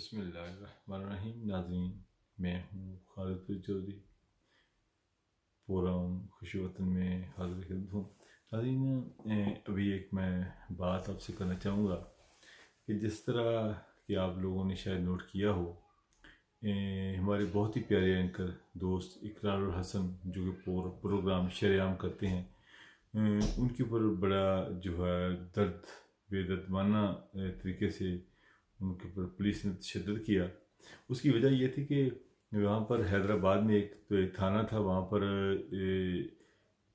बिस्मिल्लाहिर्रहमानिर्रहीम। नाज़रीन, मैं हूँ खालिद चौधरी, प्रोग्राम खुशी वतन में हाजिर खिदमत हूँ। नाज़रीन, अभी एक मैं बात आपसे करना चाहूँगा कि जिस तरह कि आप लोगों ने शायद नोट किया हो, हमारे बहुत ही प्यारे एंकर दोस्त इकरार और हसन जो कि प्रोग्राम शरेआम करते हैं, उनके ऊपर बड़ा जो है बेदर्दमाना तरीके से उनके ऊपर पुलिस ने तशद्दुद किया। उसकी वजह यह थी कि वहाँ पर हैदराबाद में एक तो एक थाना था, वहाँ पर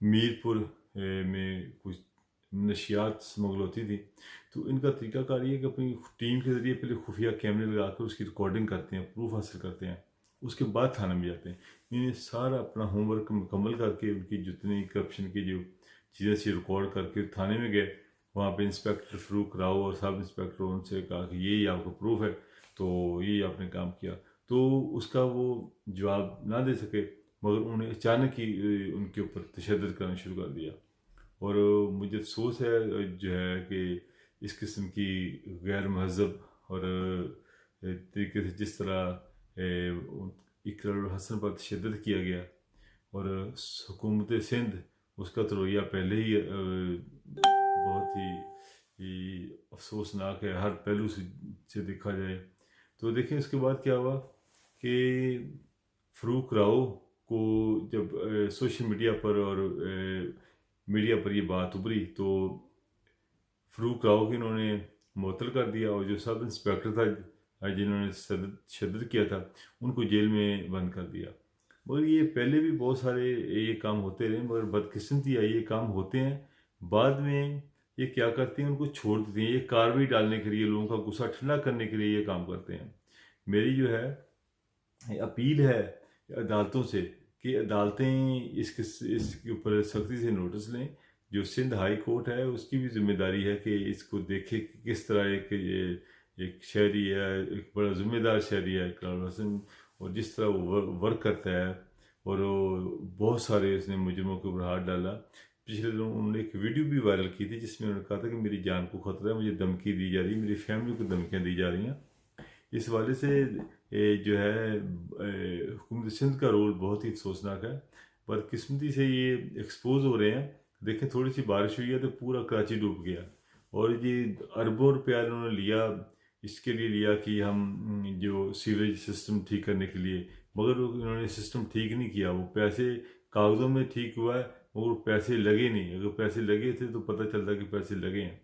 मीरपुर में कुछ नशियात स्मगल होती थी। तो इनका तरीकाकार ये है कि अपनी टीम के ज़रिए पहले खुफिया कैमरे लगा कर उसकी रिकॉर्डिंग करते हैं, प्रूफ हासिल करते हैं, उसके बाद थाने में जाते हैं। इन्हें सारा अपना होमवर्क मुकम्मल करके उनकी जितनी करप्शन की जो चीज़ें से रिकॉर्ड करके थाने में गए। वहाँ पे इंस्पेक्टर फ़रूक राव और सब इंस्पेक्टर उनसे कहा कि यही आपका प्रूफ है, तो यही आपने काम किया। तो उसका वो जवाब ना दे सके, मगर उन्होंने अचानक ही उनके ऊपर तशद्दुद करना शुरू कर दिया। और मुझे अफसोस है जो है कि इस किस्म की गैर महज़ब और तरीके से जिस तरह इकरार हसन पर तशद्दुद किया गया, और हुकूमत सिंध उसका तो रवैया पहले ही बहुत ही अफसोसनाक है हर पहलू से देखा जाए। तो देखें इसके बाद क्या हुआ कि फ़रूक राव को जब सोशल मीडिया पर और मीडिया पर ये बात उभरी, तो फ़रूक राव को इन्होंने मुअत्तल कर दिया, और जो सब इंस्पेक्टर था जिन्होंने तशद्दुद किया था उनको जेल में बंद कर दिया। मगर ये पहले भी बहुत सारे ये काम होते रहे, मगर बदकिस्मती आई ये काम होते हैं। बाद में ये क्या करते हैं, उनको छोड़ देते हैं। ये कार्रवाई डालने के लिए, लोगों का गुस्सा ठंडा करने के लिए ये काम करते हैं। मेरी जो है अपील है अदालतों से कि अदालतें इसके ऊपर सख्ती से नोटिस लें। जो सिंध हाई कोर्ट है उसकी भी जिम्मेदारी है कि इसको देखे कि किस तरह एक शहरी है, एक बड़ा ज़िम्मेदार शहरी है इकरार हसन, और जिस तरह वो वर्क करता है, और वो बहुत सारे उसने मुजरिमों के ऊपर हाथ डाला। पिछले दिनों उन्होंने एक वीडियो भी वायरल की थी जिसमें उन्होंने कहा था कि मेरी जान को ख़तरा है, मुझे धमकी दी जा रही है, मेरी फैमिली को धमकियाँ दी जा रही हैं। इस वाले से जो है हुकूमत सिंध का रोल बहुत ही अफसोसनाक है। बदकिस्मती से ये एक्सपोज हो रहे हैं। देखें, थोड़ी सी बारिश हुई है तो पूरा कराची डूब गया, और ये अरबों रुपया इन्होंने लिया, इसके लिए लिया कि हम जो सीवरेज सिस्टम ठीक करने के लिए, मगर इन्होंने सिस्टम ठीक नहीं किया। वो पैसे कागज़ों में ठीक हुआ है, और पैसे लगे नहीं। अगर पैसे लगे थे तो पता चलता कि पैसे लगे हैं।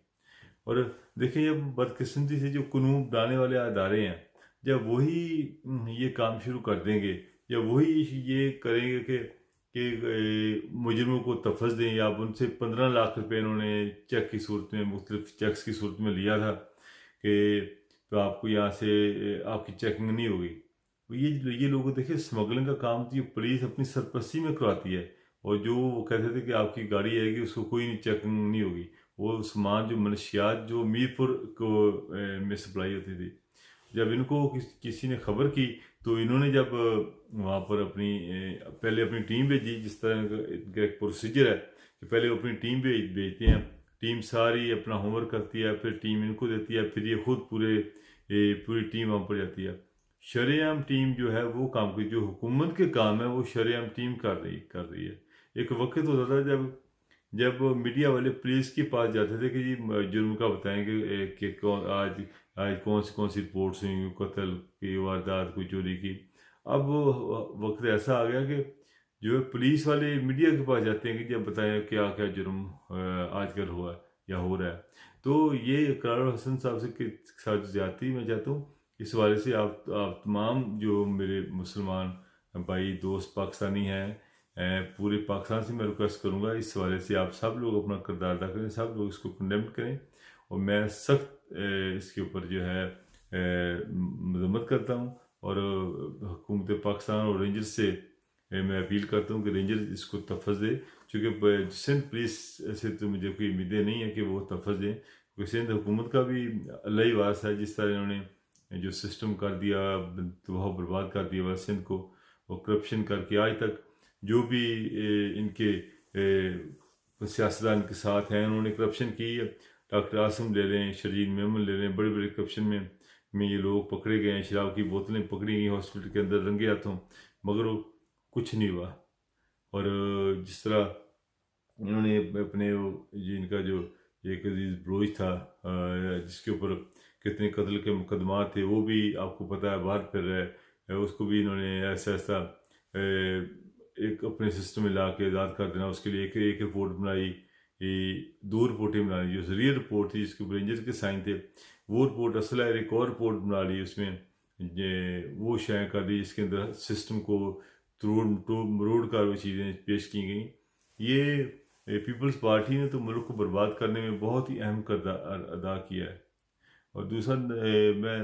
और देखिए, जब बदकिस्मती से जो कानून बनाने वाले अदारे हैं, जब वही ये काम शुरू कर देंगे, या वही ये करेंगे कि मुजरिमों को तफज़ दें, या उनसे 15 लाख रुपए इन्होंने चेक की सूरत में, मुख्तलिफ चेक्स की सूरत में लिया था कि तो आपको यहाँ से आपकी चेकिंग नहीं होगी। तो ये लोग देखिए, स्मगलिंग का काम तो ये पुलिस अपनी सरपरस्ती में करवाती है, और जो वो कहते थे कि आपकी गाड़ी आएगी उसको कोई नहीं चेकिंग नहीं होगी, वो सामान जो मनशियात जो मीरपुर को में सप्लाई होती थी, जब इनको किसी ने खबर की, तो इन्होंने जब वहाँ पर पहले अपनी टीम भेजी। जिस तरह इनका एक प्रोसीजर है कि पहले वो अपनी टीम भेजते हैं, टीम सारी अपना होमवर्क करती है, फिर टीम इनको देती है, फिर ये खुद पूरी टीम वहाँ पर जाती है। शरेआम टीम जो है वो काम की, जो हुकूमत के काम है वो शरेआम टीम कर रही है। एक वक्त होता था जब मीडिया वाले पुलिस के पास जाते थे कि जी जुर्म का बताएंगे कि आज कौन सी रिपोर्ट्स हुई, कत्ल की वारदात, कोई चोरी की। अब वक्त ऐसा आ गया कि जो है पुलिस वाले मीडिया के पास जाते हैं कि जब बताएं क्या क्या जुर्म आजकल हुआ है या हो रहा है। तो ये इकरार हसन साहब से के साथ ज्यादती मैं चाहता हूँ। इस वाले से आप तमाम जो मेरे मुसलमान भाई दोस्त पाकिस्तानी हैं, पूरे पाकिस्तान से मैं रिक्वेस्ट करूँगा, इस हवाले से आप सब लोग अपना किरदार अदा करें, सब लोग इसको कंडेम करें। और मैं सख्त इसके ऊपर जो है मजम्मत करता हूँ, और हुकूमत पाकिस्तान और रेंजर्स से मैं अपील करता हूँ कि रेंजर इसको तफज़ दे। चूँकि सिंध पुलिस से तो मुझे कोई उम्मीदें नहीं है कि वो तफज़ दें, क्योंकि सिंध हुकूमत का भी अल्लाह ही वास है। जिस तरह इन्होंने जो सिस्टम कर दिया, तबाह बर्बाद कर दिया वह सिंध को, और करप्शन करके आज तक जो भी इनके सियासतदान के साथ हैं, उन्होंने करप्शन की है। डॉक्टर आसिम ले लें, शरीन मेमन ले लें, बड़े बड़े करप्शन में में ये लोग पकड़े गए हैं, शराब की बोतलें पकड़ी गई हॉस्पिटल के अंदर रंगे हाथों, मगर वो कुछ नहीं हुआ। और जिस तरह इन्होंने अपने जो इनका जो एक अजीज ब्रोच था, जिसके ऊपर कितने कत्ल के मुकदमा थे, वो भी आपको पता है बाहर फिर रहा है, उसको भी इन्होंने ऐसा ऐसा एक अपने सिस्टम में ला के आज़ाद कर देना। उसके लिए एक रिपोर्ट बनाई, दो रिपोर्टें बनाई। जो रियल रिपोर्ट थी जिसके ऊपर इंजर के साइन थे, वो रिपोर्ट असल है, एक और रिपोर्ट बना ली उसमें वो शाया कर दी जिसके अंदर सिस्टम को रोड कर वो चीज़ें पेश की गई। ये पीपल्स पार्टी ने तो मुल्क को बर्बाद करने में बहुत ही अहम किरदार अदा किया है। और दूसरा मैं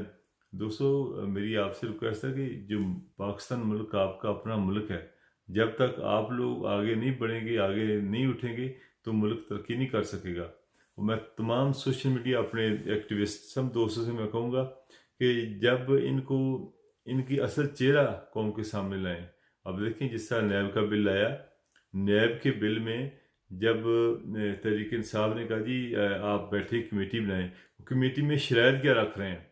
दोस्तों मेरी आपसे रिक्वेस्ट है कि जो पाकिस्तान मुल्क आपका अपना मुल्क है, जब तक आप लोग आगे नहीं बढ़ेंगे, आगे नहीं उठेंगे, तो मुल्क तरक्की नहीं कर सकेगा। और मैं तमाम सोशल मीडिया अपने एक्टिविस्ट सब दोस्तों से मैं कहूँगा कि जब इनको इनकी असल चेहरा कौम के सामने लाएं। अब देखें जिस तरह नैब का बिल आया, नैब के बिल में जब तहरीक इंसाफ ने कहा जी आप बैठे कमेटी बनाएं, कमेटी में शराइत क्या रख रहे हैं?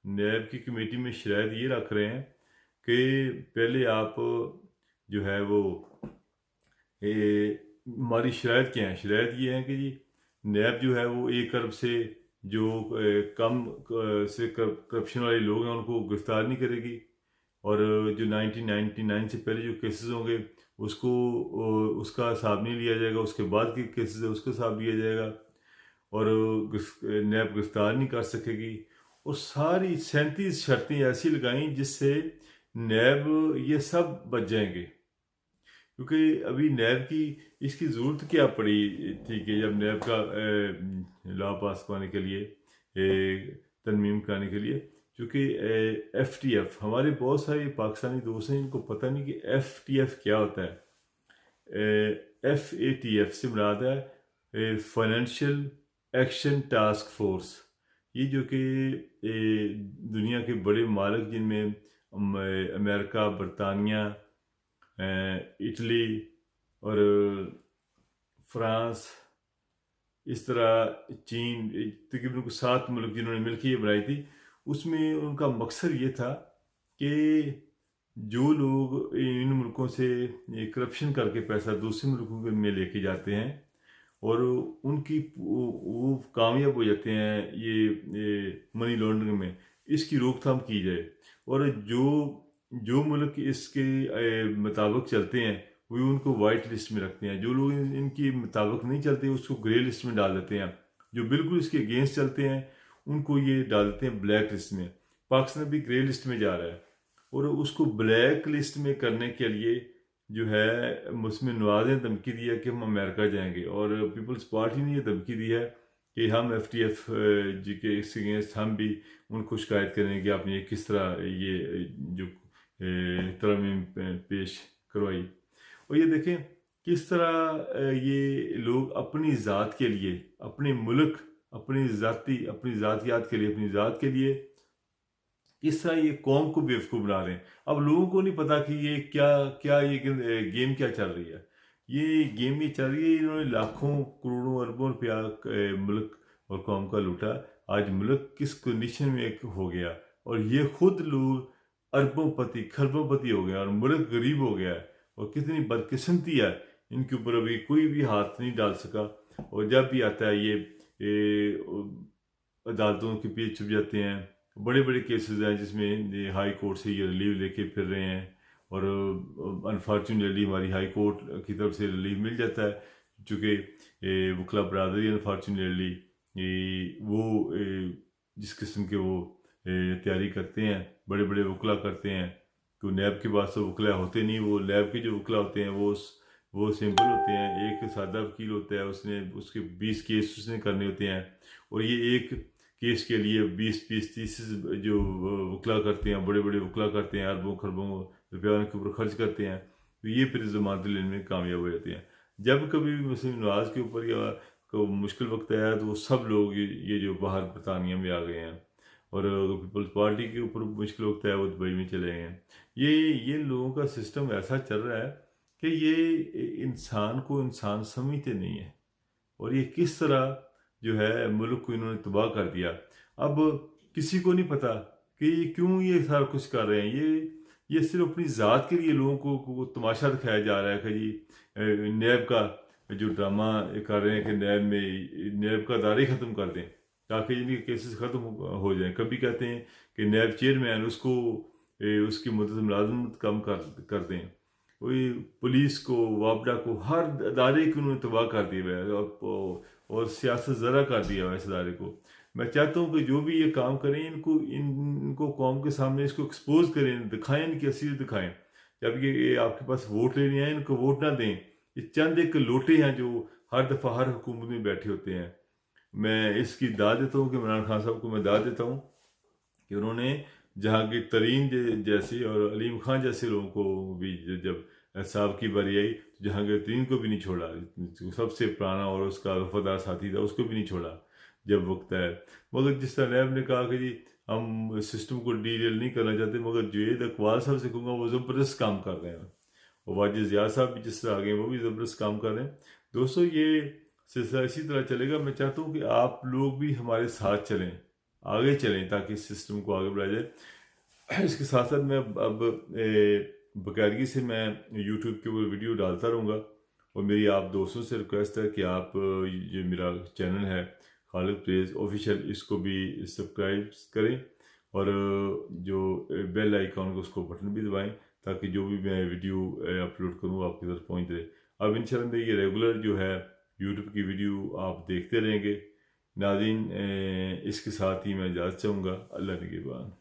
नैब की कमेटी में शराइत ये रख रहे हैं कि पहले आप जो है वो हमारी शराइत क्या है? शराइत ये है कि जी नैब जो है वो 1 अरब से जो कम से करप्शन वाले लोग हैं उनको गिरफ्तार नहीं करेगी। और जो 1999 से पहले जो केसेस होंगे उसको उसका हिसाब नहीं लिया जाएगा, उसके बाद के केसेस है उसका हिसाब लिया जाएगा। और नैब गिरफ्तार नहीं कर सकेगी। और सारी 37 शर्तें ऐसी लगाई जिससे नैब ये सब बच जाएंगे। क्योंकि अभी नैब की इसकी ज़रूरत क्या पड़ी थी कि जब नैब का लॉ पास करने के लिए, तरमीम कराने के लिए, क्योंकि FTF हमारे बहुत सारे पाकिस्तानी दोस्त हैं इनको पता नहीं कि FTF क्या होता है। FATF से मुराद है फाइनेंशियल एक्शन टास्क फोर्स। ये जो कि दुनिया के बड़े मालिक जिनमें अमेरिका, बरतानिया, इटली और फ्रांस, इस तरह चीन, तकरीबन कुछ 7 मुल्क जिन्होंने मिलकर ये बनाई थी, उसमें उनका मकसद ये था कि जो लोग इन मुल्कों से करप्शन करके पैसा दूसरे मुल्कों में लेके जाते हैं और उनकी वो कामयाब हो जाते हैं ये मनी लॉन्ड्रिंग में, इसकी रोकथाम की जाए। और जो मुल्क इसके मुताबिक चलते हैं वो उनको वाइट लिस्ट में रखते हैं। जो लोग इनकी मुताबिक नहीं चलते उसको ग्रे लिस्ट में डाल देते हैं। जो बिल्कुल इसके अगेंस्ट चलते हैं उनको ये डाल देते हैं ब्लैक लिस्ट में। पाकिस्तान भी ग्रे लिस्ट में जा रहा है और उसको ब्लैक लिस्ट में करने के लिए जो है उसमें नवाज ने धमकी दिया कि हम अमेरिका जाएंगे। और पीपल्स पार्टी ने ये धमकी दी है कि हम FTF जी के अगेंस्ट हम भी उनको शिकायत करेंगे कि आपने किस तरह ये जो तरमीम पेश करवाई। और ये देखें किस तरह ये लोग अपनी ज़ात के लिए, अपने मुल्क, अपनी ज़ातियात के लिए, अपनी ज़ात के लिए किस तरह ये कौम को बेवकूफ़ बना रहे हैं। अब लोगों को नहीं पता कि ये क्या ये गेम क्या चल रही है। ये गेम ये चल रही है, इन्होंने लाखों करोड़ों अरबों रुपया मुल्क और कौम का लूटा। आज मुल्क किस कंडीशन में हो गया और ये खुद लोग अरबोंपति खरबोंपति हो गया और मुल्क गरीब हो गया है। और कितनी बदकिस्मती है, इनके ऊपर अभी कोई भी हाथ नहीं डाल सका। और जब भी आता है ये अदालतों के पीछे छुप जाते हैं। बड़े बड़े केसेस हैं जिसमें हाई कोर्ट से ये रिलीव लेके फिर रहे हैं और अनफॉर्चुनेटली हमारी हाई कोर्ट की तरफ से रिलीव मिल जाता है, चूँकि वकला बरदरी अनफॉर्चुनेटली वो जिस किस्म के वो तैयारी करते हैं, बड़े बड़े वकला करते हैं, तो नैब के पास तो वकला होते नहीं। वो नैब के जो वकला होते हैं वो सिंपल होते हैं। एक सादा वकील होता है, उसके 20 केस उसने करने होते हैं और ये एक केस के लिए 20-30 जो वकला करते हैं, बड़े बड़े वकला करते हैं, अरबों खरबों रुपया उनके ऊपर खर्च करते हैं, तो ये फिर जमानत लेने में कामयाब हो जाते हैं। जब कभी भी मुस्लिम नवाज के ऊपर या को मुश्किल वक्त आया तो वो सब लोग ये जो बाहर बरतानिया में आ गए हैं और पीपल्स पार्टी के ऊपर मुश्किल वक्त आया वो दुबई में चले गए हैं। ये लोगों का सिस्टम ऐसा चल रहा है कि ये इंसान को इंसान समझते नहीं है और ये किस तरह जो है मुल्क को इन्होंने तबाह कर दिया। अब किसी को नहीं पता कि ये क्यों ये सारा कुछ कर रहे हैं। ये सिर्फ अपनी ज़ात के लिए लोगों को तमाशा दिखाया जा रहा है कि जी नैब का जो ड्रामा कर रहे हैं कि नैब का दायरा ही ख़त्म कर दें ताकि इनके केसेस ख़त्म हो जाएं। कभी कहते हैं कि नैब चेयरमैन उसको उसकी मदद मुलाजमत कम कर दें। वही पुलिस को, वापडा को, हर अदारे को उन्होंने तबाह कर दिया हुआ है और सियासत ज़रा कर दिया हुआ है इस अदारे को। मैं चाहता हूँ कि जो भी ये काम करें इनको कौम के सामने इसको एक्सपोज करें, दिखाएं, इनकी असलियत दिखाएं। जब ये आपके पास वोट लेने आए इनको वोट ना दें। ये चंद एक लोटे हैं जो हर दफ़ा हर हुकूमत में बैठे होते हैं। मैं इसकी दाद देता हूँ कि इमरान खान साहब को मैं दाद देता हूँ कि उन्होंने जहांगीर तरीन जैसे और अलीम खान जैसे लोगों को भी जब साहब की बारी आई तो जहांगीर तरीन को भी नहीं छोड़ा। सबसे पुराना और उसका वफादार साथी था, उसको भी नहीं छोड़ा जब वक्त है। मगर जिस तरह नैब ने कहा कि जी हम सिस्टम को डीरेल नहीं करना चाहते, मगर जुनैद अकबाल साहब से कहूँगा वो ज़बरदस्त काम कर रहे हैं और वाजिद ज़िया साहब भी जिस तरह आ गए वो भी ज़बरदस्त काम कर रहे हैं। दोस्तों ये सिलसिला इसी तरह चलेगा। मैं चाहता हूँ कि आप लोग भी हमारे साथ चलें, आगे चलें ताकि इस सिस्टम को आगे बढ़ाया जाए। इसके साथ साथ मैं अब बाकायदगी से मैं यूट्यूब के ऊपर वीडियो डालता रहूँगा और मेरी आप दोस्तों से रिक्वेस्ट है कि आप ये मेरा चैनल है खालिद परवेज़ ऑफिशियल, इसको भी सब्सक्राइब करें और जो बेल आइकॉन को उसको बटन भी दबाएं ताकि जो भी मैं वीडियो अपलोड करूँ आपकी तरफ पहुँच रहे। अब इंशाल्लाह ये रेगुलर जो है यूट्यूब की वीडियो आप देखते रहेंगे। नाज़रीन इसके साथ ही मैं इजाज़त चाहूँगा। अल्लाह निगहबान।